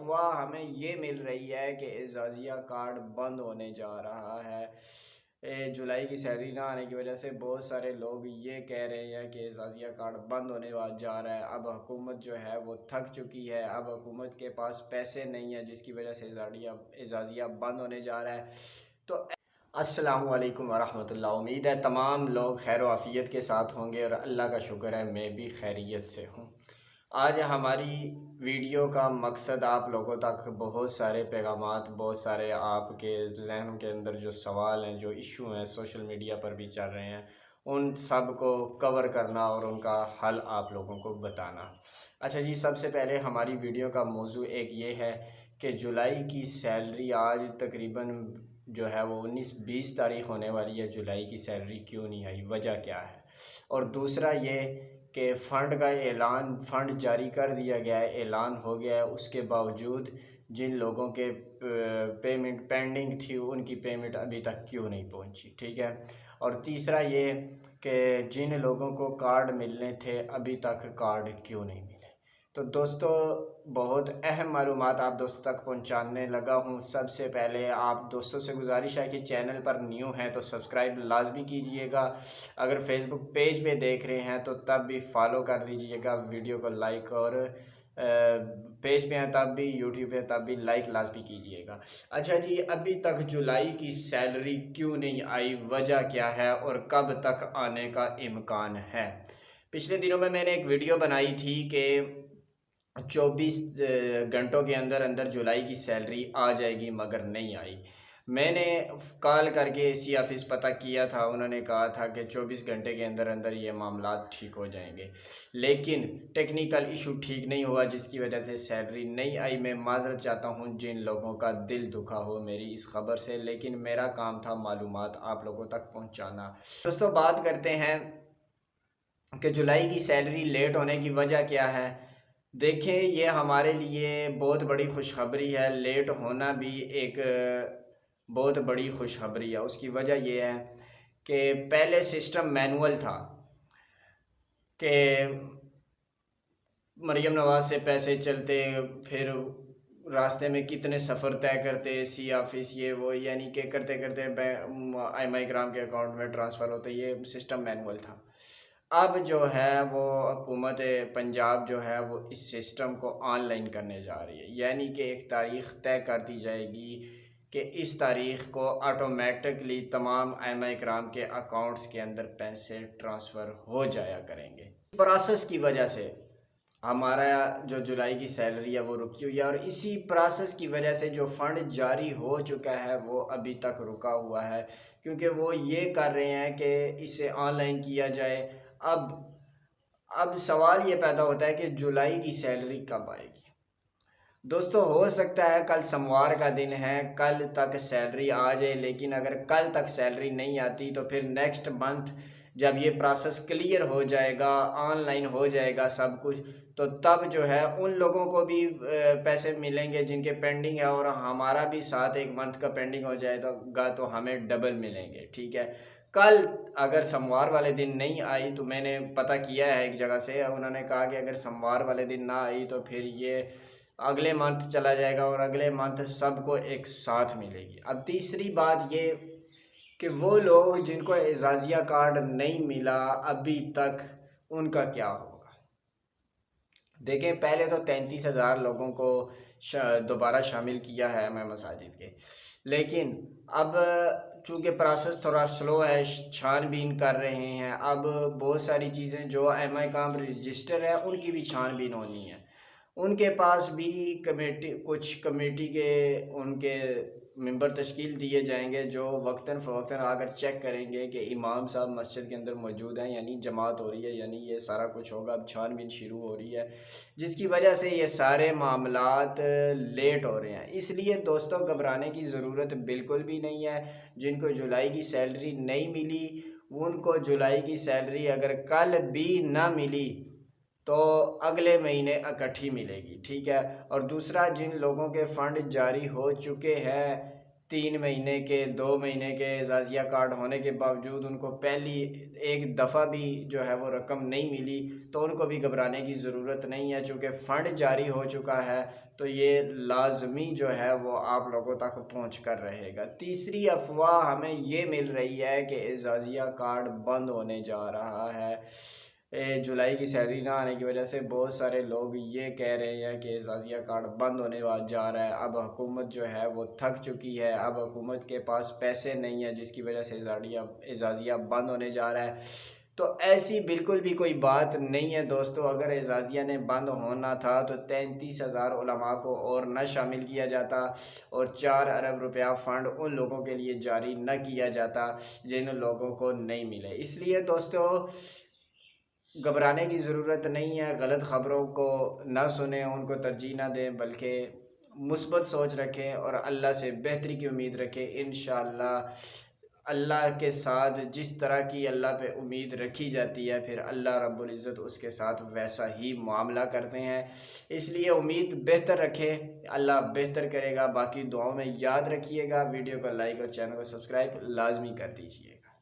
अफवाह हमें ये मिल रही है कि एजाज़िया कार्ड बंद होने जा रहा है। जुलाई की सैलरी ना आने की वजह से बहुत सारे लोग ये कह रहे हैं कि एजाज़िया कार्ड बंद होने जा रहा है। अब हुकूमत जो है वो थक चुकी है, अब हुकूमत के पास पैसे नहीं है, जिसकी वजह से एजाज़िया बंद होने जा रहा है। तो अस्सलामु अलैकुम वरहमतुल्लाह। उम्मीद है तमाम लोग खैर आफ़ियत के साथ होंगे और अल्लाह का शुक्र है मैं भी खैरियत से हूँ। आज हमारी वीडियो का मकसद आप लोगों तक बहुत सारे पैगामात, बहुत सारे आपके जहन के अंदर जो सवाल हैं, जो इशू हैं, सोशल मीडिया पर भी चल रहे हैं, उन सब को कवर करना और उनका हल आप लोगों को बताना। अच्छा जी, सबसे पहले हमारी वीडियो का मौजू एक ये है कि जुलाई की सैलरी आज तकरीबन जो है वो 19-20 तारीख़ होने वाली है। जुलाई की सैलरी क्यों नहीं आई, वजह क्या है? और दूसरा ये कि फ़ंड का ऐलान, फ़ंड जारी कर दिया गया है, ऐलान हो गया है, उसके बावजूद जिन लोगों के पेमेंट पेंडिंग थी उनकी पेमेंट अभी तक क्यों नहीं पहुंची, ठीक है। और तीसरा ये कि जिन लोगों को कार्ड मिलने थे अभी तक कार्ड क्यों नहीं मिले। तो दोस्तों, बहुत अहम मालूमात आप दोस्तों तक पहुंचाने लगा हूं। सबसे पहले आप दोस्तों से गुजारिश है कि चैनल पर न्यू हैं तो सब्सक्राइब लाजमी कीजिएगा। अगर फेसबुक पेज पे देख रहे हैं तो तब भी फॉलो कर दीजिएगा, वीडियो को लाइक, और पेज पे हैं तब भी, यूट्यूब पे तब भी लाइक लाजमी कीजिएगा। अच्छा जी, अभी तक जुलाई की सैलरी क्यों नहीं आई, वजह क्या है और कब तक आने का इम्कान है? पिछले दिनों में मैंने एक वीडियो बनाई थी कि 24 घंटों के अंदर अंदर जुलाई की सैलरी आ जाएगी, मगर नहीं आई। मैंने कॉल करके एसी ऑफिस पता किया था, उन्होंने कहा था कि 24 घंटे के अंदर अंदर ये मामला ठीक हो जाएंगे, लेकिन टेक्निकल इशू ठीक नहीं हुआ, जिसकी वजह से सैलरी नहीं आई। मैं माजरत चाहता हूँ जिन लोगों का दिल दुखा हो मेरी इस खबर से, लेकिन मेरा काम था मालूमात आप लोगों तक पहुँचाना। दोस्तों, बात करते हैं कि जुलाई की सैलरी लेट होने की वजह क्या है। देखें, ये हमारे लिए बहुत बड़ी खुशखबरी है। लेट होना भी एक बहुत बड़ी खुशखबरी है। उसकी वजह यह है कि पहले सिस्टम मैनुअल था कि मरियम नवाज से पैसे चलते, फिर रास्ते में कितने सफ़र तय करते, सी ऑफिस ये वो, यानी कि करते करते आईएमआई ग्राम के अकाउंट में ट्रांसफ़र होते, ये सिस्टम मैनुअल था। अब जो है वो हुकूमत पंजाब जो है वो इस सिस्टम को ऑनलाइन करने जा रही है, यानी कि एक तारीख़ तय कर दी जाएगी कि इस तारीख़ को ऑटोमेटिकली तमाम आईएमआई कराम के अकाउंट्स के अंदर पैसे ट्रांसफ़र हो जाया करेंगे। प्रोसेस की वजह से हमारा जो जुलाई की सैलरी है वो रुकी हुई है, और इसी प्रोसेस की वजह से जो फ़ंड जारी हो चुका है वो अभी तक रुका हुआ है, क्योंकि वो ये कर रहे हैं कि इसे ऑनलाइन किया जाए। अब सवाल ये पैदा होता है कि जुलाई की सैलरी कब आएगी। दोस्तों, हो सकता है कल सोमवार का दिन है, कल तक सैलरी आ जाए, लेकिन अगर कल तक सैलरी नहीं आती तो फिर नेक्स्ट मंथ जब ये प्रोसेस क्लियर हो जाएगा, ऑनलाइन हो जाएगा सब कुछ, तो तब जो है उन लोगों को भी पैसे मिलेंगे जिनके पेंडिंग है, और हमारा भी साथ एक मंथ का पेंडिंग हो जाएगा तो हमें डबल मिलेंगे, ठीक है। कल अगर सोमवार वाले दिन नहीं आई, तो मैंने पता किया है एक जगह से, उन्होंने कहा कि अगर सोमवार वाले दिन ना आई तो फिर ये अगले मंथ चला जाएगा और अगले मंथ सबको एक साथ मिलेगी। अब तीसरी बात ये कि वो लोग जिनको एजाज़िया कार्ड नहीं मिला अभी तक, उनका क्या होगा। देखें, पहले तो 33,000 लोगों को दोबारा शामिल किया है हमें मसाजिद के, लेकिन अब चूँकि प्रोसेस थोड़ा स्लो है, छानबीन कर रहे हैं। अब बहुत सारी चीज़ें जो एमआई काम रजिस्टर है उनकी भी छानबीन होनी है। उनके पास भी कुछ कमेटी के उनके मेंबर तश्कील दिए जाएंगे जो वक्तन फ़वक्तन आकर चेक करेंगे कि इमाम साहब मस्जिद के अंदर मौजूद हैं, यानी जमात हो रही है, यानी ये सारा कुछ होगा। अब छानबीन शुरू हो रही है, जिसकी वजह से ये सारे मामलात लेट हो रहे हैं। इसलिए दोस्तों, घबराने की ज़रूरत बिल्कुल भी नहीं है। जिनको जुलाई की सैलरी नहीं मिली, उनको जुलाई की सैलरी अगर कल भी ना मिली तो अगले महीने इकट्ठी मिलेगी, ठीक है। और दूसरा, जिन लोगों के फ़ंड जारी हो चुके हैं 3 महीने के 2 महीने के एजाज़िया कार्ड होने के बावजूद उनको पहली एक दफ़ा भी जो है वो रकम नहीं मिली, तो उनको भी घबराने की ज़रूरत नहीं है। चूँकि फ़ंड जारी हो चुका है तो ये लाजमी जो है वो आप लोगों तक पहुँच कर रहेगा। तीसरी अफवाह हमें ये मिल रही है कि एजाज़िया कार्ड बंद होने जा रहा है। जुलाई की सैलरी ना आने की वजह से बहुत सारे लोग ये कह रहे हैं कि एजाज़िया कार्ड बंद होने जा रहा है। अब हुकूमत जो है वो थक चुकी है, अब हुकूमत के पास पैसे नहीं है, जिसकी वजह से एजाज़िया बंद होने जा रहा है। तो ऐसी बिल्कुल भी कोई बात नहीं है दोस्तों। अगर एजाज़िया ने बंद होना था तो 33,000 उलमा को और न शामिल किया जाता और 4 अरब रुपया फ़ंड उन लोगों के लिए जारी न किया जाता जिन लोगों को नहीं मिले। इसलिए दोस्तों घबराने की ज़रूरत नहीं है, गलत ख़बरों को ना सुने, उनको तरजीह ना दें, बल्कि मुस्बत सोच रखें और अल्लाह से बेहतरी की उम्मीद रखें। इंशाअल्लाह अल्लाह के साथ जिस तरह की अल्लाह पे उम्मीद रखी जाती है, फिर अल्लाह रब्बुल इज़्ज़त उसके साथ वैसा ही मामला करते हैं। इसलिए उम्मीद बेहतर रखें, अल्लाह बेहतर करेगा। बाकी दुआओं में याद रखिएगा। वीडियो को लाइक और चैनल को सब्सक्राइब लाजमी कर दीजिएगा।